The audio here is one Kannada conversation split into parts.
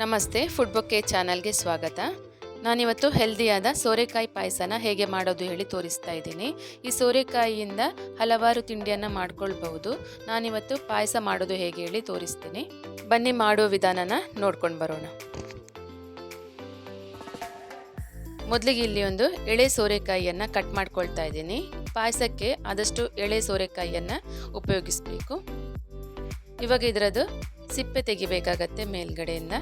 ನಮಸ್ತೆ, ಫುಡ್ ಬೊಕ್ಕೆ ಚಾನಲ್ಗೆ ಸ್ವಾಗತ. ನಾನಿವತ್ತು ಹೆಲ್ದಿಯಾದ ಸೋರೆಕಾಯಿ ಪಾಯಸನ ಹೇಗೆ ಮಾಡೋದು ಹೇಳಿ ತೋರಿಸ್ತಾ ಇದ್ದೀನಿ. ಈ ಸೋರೆಕಾಯಿಯಿಂದ ಹಲವಾರು ತಿಂಡಿಯನ್ನು ಮಾಡ್ಕೊಳ್ಬಹುದು. ನಾನಿವತ್ತು ಪಾಯಸ ಮಾಡೋದು ಹೇಗೆ ಹೇಳಿ ತೋರಿಸ್ತೀನಿ. ಬನ್ನಿ ಮಾಡೋ ವಿಧಾನನ ನೋಡ್ಕೊಂಡು ಬರೋಣ. ಮೊದಲಿಗೆ ಇಲ್ಲಿ ಒಂದು ಎಳೆ ಸೋರೆಕಾಯಿಯನ್ನು ಕಟ್ ಮಾಡ್ಕೊಳ್ತಾ ಇದ್ದೀನಿ. ಪಾಯಸಕ್ಕೆ ಆದಷ್ಟು ಎಳೆ ಸೋರೆಕಾಯಿಯನ್ನು ಉಪಯೋಗಿಸಬೇಕು. ಇವಾಗ ಇದರದ್ದು ಸಿಪ್ಪೆ ತೆಗಿಬೇಕಾಗತ್ತೆ. ಮೇಲ್ಗಡೆಯಿಂದ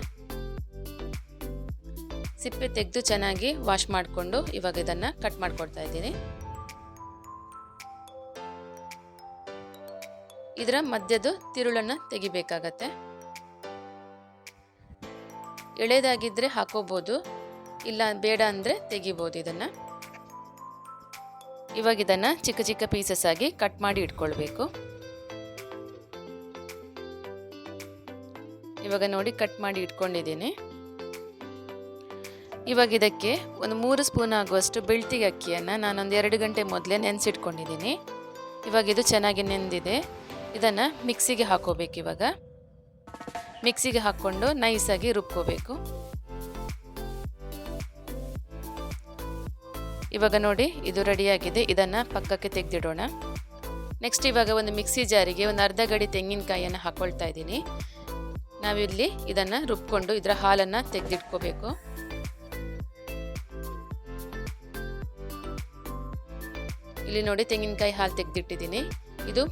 ಸಿಪ್ಪೆ ತೆಗೆದು ಚೆನ್ನಾಗಿ ವಾಶ್ ಮಾಡಿಕೊಂಡು ಇವಾಗ ಇದನ್ನು ಕಟ್ ಮಾಡ್ಕೊಳ್ತಾ ಇದ್ದೀನಿ. ಇದರ ಮಧ್ಯದ ತಿರುಳನ್ನು ತೆಗಿಬೇಕಾಗತ್ತೆ. ಎಳೆದಾಗಿದ್ದರೆ ಹಾಕೋಬಹುದು, ಇಲ್ಲ ಬೇಡ ಅಂದರೆ ತೆಗಿಬೋದು ಇದನ್ನು. ಇವಾಗ ಇದನ್ನು ಚಿಕ್ಕ ಚಿಕ್ಕ ಪೀಸಸ್ ಆಗಿ ಕಟ್ ಮಾಡಿ ಇಟ್ಕೊಳ್ಬೇಕು. ಇವಾಗ ನೋಡಿ ಕಟ್ ಮಾಡಿ ಇಟ್ಕೊಂಡಿದ್ದೀನಿ. ಇವಾಗ ಇದಕ್ಕೆ ಒಂದು 3 ಸ್ಪೂನ್ ಆಗುವಷ್ಟು ಬೆಳ್ತಿಗೆ ಅಕ್ಕಿಯನ್ನು ನಾನೊಂದು 2 ಗಂಟೆ ಮೊದಲೇ ನೆನೆಸಿಟ್ಕೊಂಡಿದ್ದೀನಿ. ಇವಾಗ ಇದು ಚೆನ್ನಾಗಿ ನೆಂದಿದೆ. ಇದನ್ನು ಮಿಕ್ಸಿಗೆ ಹಾಕೋಬೇಕು. ಇವಾಗ ಮಿಕ್ಸಿಗೆ ಹಾಕ್ಕೊಂಡು ನೈಸಾಗಿ ರುಬ್ಕೋಬೇಕು. ಇವಾಗ ನೋಡಿ ಇದು ರೆಡಿಯಾಗಿದೆ. ಇದನ್ನು ಪಕ್ಕಕ್ಕೆ ತೆಗೆದಿಡೋಣ. ನೆಕ್ಸ್ಟ್ ಇವಾಗ ಒಂದು ಮಿಕ್ಸಿ ಜಾರಿಗೆ ಒಂದು ಅರ್ಧ ಗಡಿ ತೆಂಗಿನಕಾಯಿಯನ್ನು ಹಾಕ್ಕೊಳ್ತಾ ಇದ್ದೀನಿ. ನಾವಿಲ್ಲಿ ಇದನ್ನು ರುಬ್ಕೊಂಡು ಇದರ ಹಾಲನ್ನು ತೆಗೆದಿಟ್ಕೋಬೇಕು. ಇಲ್ಲಿ ನೋಡಿ ತೆಂಗಿನಕಾಯಿ ಹಾಲು ತೆಗೆದಿಟ್ಟಿದ್ದೀನಿ. ಇದು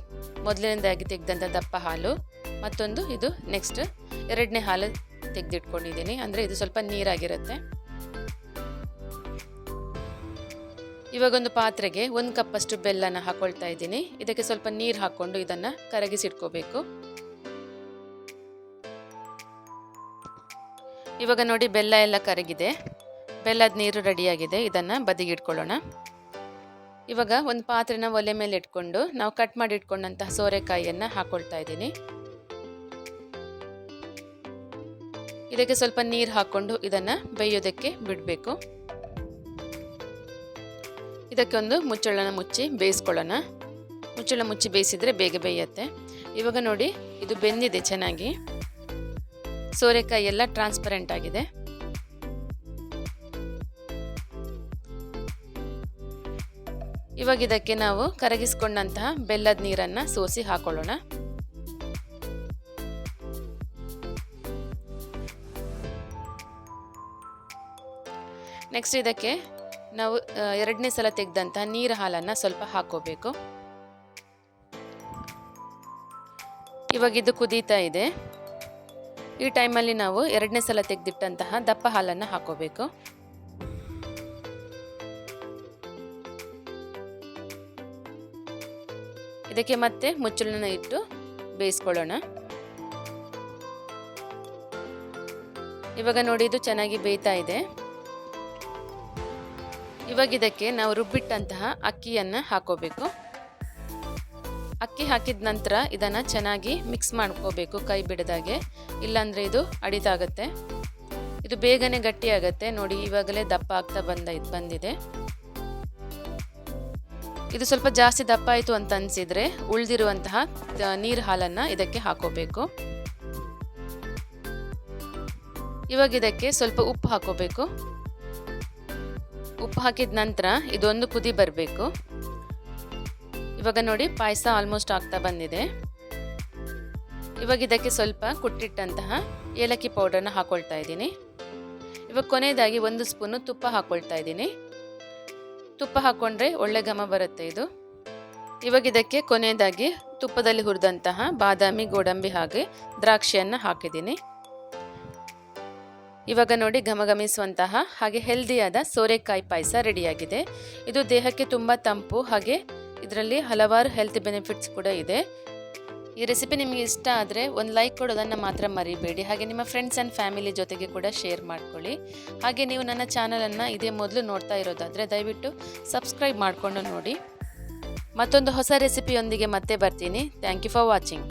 ಮೊದಲನೇದಾಗಿ ತೆಗೆದಂಥ ದಪ್ಪ ಹಾಲು. ಮತ್ತೊಂದು ಇದು ನೆಕ್ಸ್ಟ್ 2ನೇ ಹಾಲು ತೆಗೆದಿಟ್ಕೊಂಡಿದ್ದೀನಿ. ಅಂದರೆ ಇದು ಸ್ವಲ್ಪ ನೀರಾಗಿರುತ್ತೆ. ಇವಾಗ ಒಂದು ಪಾತ್ರೆಗೆ 1 ಕಪ್ಪಷ್ಟು ಬೆಲ್ಲನ ಹಾಕೊಳ್ತಾ ಇದ್ದೀನಿ. ಇದಕ್ಕೆ ಸ್ವಲ್ಪ ನೀರು ಹಾಕ್ಕೊಂಡು ಇದನ್ನು ಕರಗಿಸಿಟ್ಕೋಬೇಕು. ಇವಾಗ ನೋಡಿ ಬೆಲ್ಲ ಎಲ್ಲ ಕರಗಿದೆ. ಬೆಲ್ಲದ ನೀರು ರೆಡಿಯಾಗಿದೆ. ಇದನ್ನು ಬದಿಗಿಟ್ಕೊಳ್ಳೋಣ. ಇವಾಗ ಒಂದು ಪಾತ್ರೆನ ಒಲೆ ಮೇಲೆ ಇಟ್ಕೊಂಡು ನಾವು ಕಟ್ ಮಾಡಿ ಇಟ್ಕೊಂಡಂತಹ ಸೋರೆಕಾಯಿಯನ್ನು ಹಾಕೊಳ್ತಾ ಇದ್ದೀನಿ. ಇದಕ್ಕೆ ಸ್ವಲ್ಪ ನೀರು ಹಾಕ್ಕೊಂಡು ಇದನ್ನು ಬೇಯೋದಕ್ಕೆ ಬಿಡಬೇಕು. ಇದಕ್ಕೆ ಒಂದು ಮುಚ್ಚಳನ ಮುಚ್ಚಿ ಬೇಯಿಸ್ಕೊಳ್ಳೋಣ. ಮುಚ್ಚಳ ಮುಚ್ಚಿ ಬೇಯಿಸಿದರೆ ಬೇಗ ಬೇಯುತ್ತೆ. ಇವಾಗ ನೋಡಿ ಇದು ಬೆಂದಿದೆ ಚೆನ್ನಾಗಿ. ಸೋರೆಕಾಯಿ ಎಲ್ಲ ಟ್ರಾನ್ಸ್ಪರೆಂಟ್ ಆಗಿದೆ. ಇವಾಗ ಇದಕ್ಕೆ ನಾವು ಕರಗಿಸಿಕೊಂಡಂತಹ ಬೆಲ್ಲದ ನೀರನ್ನು ಸೋಸಿ ಹಾಕೊಳ್ಳೋಣ. ನೆಕ್ಸ್ಟ್ ಇದಕ್ಕೆ ನಾವು 2ನೇ ಸಲ ತೆಗೆದಂತಹ ನೀರು ಹಾಲನ್ನು ಸ್ವಲ್ಪ ಹಾಕೋಬೇಕು. ಇವಾಗ ಇದು ಕುದೀತಾ ಇದೆ. ಈ ಟೈಮಲ್ಲಿ ನಾವು 2ನೇ ಸಲ ತೆಗೆದಿಟ್ಟಂತಹ ದಪ್ಪ ಹಾಲನ್ನು ಹಾಕೋಬೇಕು. ಇದಕ್ಕೆ ಮತ್ತೆ ಮುಚ್ಚಳನ ಇಟ್ಟು ಬೇಯಿಸ್ಕೊಳ್ಳೋಣ. ಇವಾಗ ನೋಡಿ ಇದು ಚೆನ್ನಾಗಿ ಬೇಯ್ತಾ ಇದೆ. ಇವಾಗ ಇದಕ್ಕೆ ನಾವು ರುಬ್ಬಿಟ್ಟಂತಹ ಅಕ್ಕಿಯನ್ನು ಹಾಕೋಬೇಕು. ಅಕ್ಕಿ ಹಾಕಿದ ನಂತರ ಇದನ್ನು ಚೆನ್ನಾಗಿ ಮಿಕ್ಸ್ ಮಾಡ್ಕೋಬೇಕು, ಕೈ ಬಿಡದಾಗೆ. ಇಲ್ಲಾಂದರೆ ಇದು ಅಡಿತಾಗುತ್ತೆ. ಇದು ಬೇಗನೆ ಗಟ್ಟಿಯಾಗುತ್ತೆ. ನೋಡಿ ಇವಾಗಲೇ ದಪ್ಪ ಆಗ್ತಾ ಬಂದಿದೆ. ಇದು ಸ್ವಲ್ಪ ಜಾಸ್ತಿ ದಪ್ಪ ಆಯಿತು ಅಂತ ಅನಿಸಿದರೆ ಉಳಿದಿರುವಂತಹ ನೀರು ಹಾಲನ್ನು ಇದಕ್ಕೆ ಹಾಕೋಬೇಕು. ಇವಾಗ ಇದಕ್ಕೆ ಸ್ವಲ್ಪ ಉಪ್ಪು ಹಾಕೋಬೇಕು. ಉಪ್ಪು ಹಾಕಿದ ನಂತರ ಇದೊಂದು ಕುದಿ ಬರಬೇಕು. ಇವಾಗ ನೋಡಿ ಪಾಯಸ ಆಲ್ಮೋಸ್ಟ್ ಆಗ್ತಾ ಬಂದಿದೆ. ಇವಾಗ ಇದಕ್ಕೆ ಸ್ವಲ್ಪ ಕುಟ್ಟಿಟ್ಟಂತಹ ಏಲಕ್ಕಿ ಪೌಡರ್ನ ಹಾಕೊಳ್ತಾ ಇದ್ದೀನಿ. ಇವಾಗ ಕೊನೆಯದಾಗಿ 1 ಸ್ಪೂನು ತುಪ್ಪ ಹಾಕೊಳ್ತಾ ಇದ್ದೀನಿ. ತುಪ್ಪ ಹಾಕ್ಕೊಂಡ್ರೆ ಒಳ್ಳೆ ಘಮ ಬರುತ್ತೆ ಇದು. ಇವಾಗ ಇದಕ್ಕೆ ಕೊನೆಯದಾಗಿ ತುಪ್ಪದಲ್ಲಿ ಹುರಿದಂತಹ ಬಾದಾಮಿ, ಗೋಡಂಬಿ ಹಾಗೆ ದ್ರಾಕ್ಷಿಯನ್ನು ಹಾಕಿದ್ದೀನಿ. ಇವಾಗ ನೋಡಿ ಘಮಘಮಿಸುವಂತಹ ಹಾಗೆ ಹೆಲ್ದಿಯಾದ ಸೋರೆಕಾಯಿ ಪಾಯಸ ರೆಡಿಯಾಗಿದೆ. ಇದು ದೇಹಕ್ಕೆ ತುಂಬ ತಂಪು, ಹಾಗೆ ಇದರಲ್ಲಿ ಹಲವಾರು ಹೆಲ್ತ್ ಬೆನಿಫಿಟ್ಸ್ ಕೂಡ ಇದೆ. ಈ ರೆಸಿಪಿ ನಿಮಗೆ ಇಷ್ಟ ಆದರೆ ಒಂದು ಲೈಕ್ ಕೊಡೋದನ್ನು ಮಾತ್ರ ಮರಿಬೇಡಿ. ಹಾಗೆ ನಿಮ್ಮ ಫ್ರೆಂಡ್ಸ್ ಆ್ಯಂಡ್ ಫ್ಯಾಮಿಲಿ ಜೊತೆಗೆ ಕೂಡ ಶೇರ್ ಮಾಡ್ಕೊಳ್ಳಿ. ಹಾಗೆ ನೀವು ನನ್ನ ಚಾನಲನ್ನು ಇದೇ ಮೊದಲು ನೋಡ್ತಾ ಇರೋದಾದರೆ ದಯವಿಟ್ಟು ಸಬ್ಸ್ಕ್ರೈಬ್ ಮಾಡಿಕೊಂಡು ನೋಡಿ. ಮತ್ತೊಂದು ಹೊಸ ರೆಸಿಪಿಯೊಂದಿಗೆ ಮತ್ತೆ ಬರ್ತೀನಿ. Thank you for watching.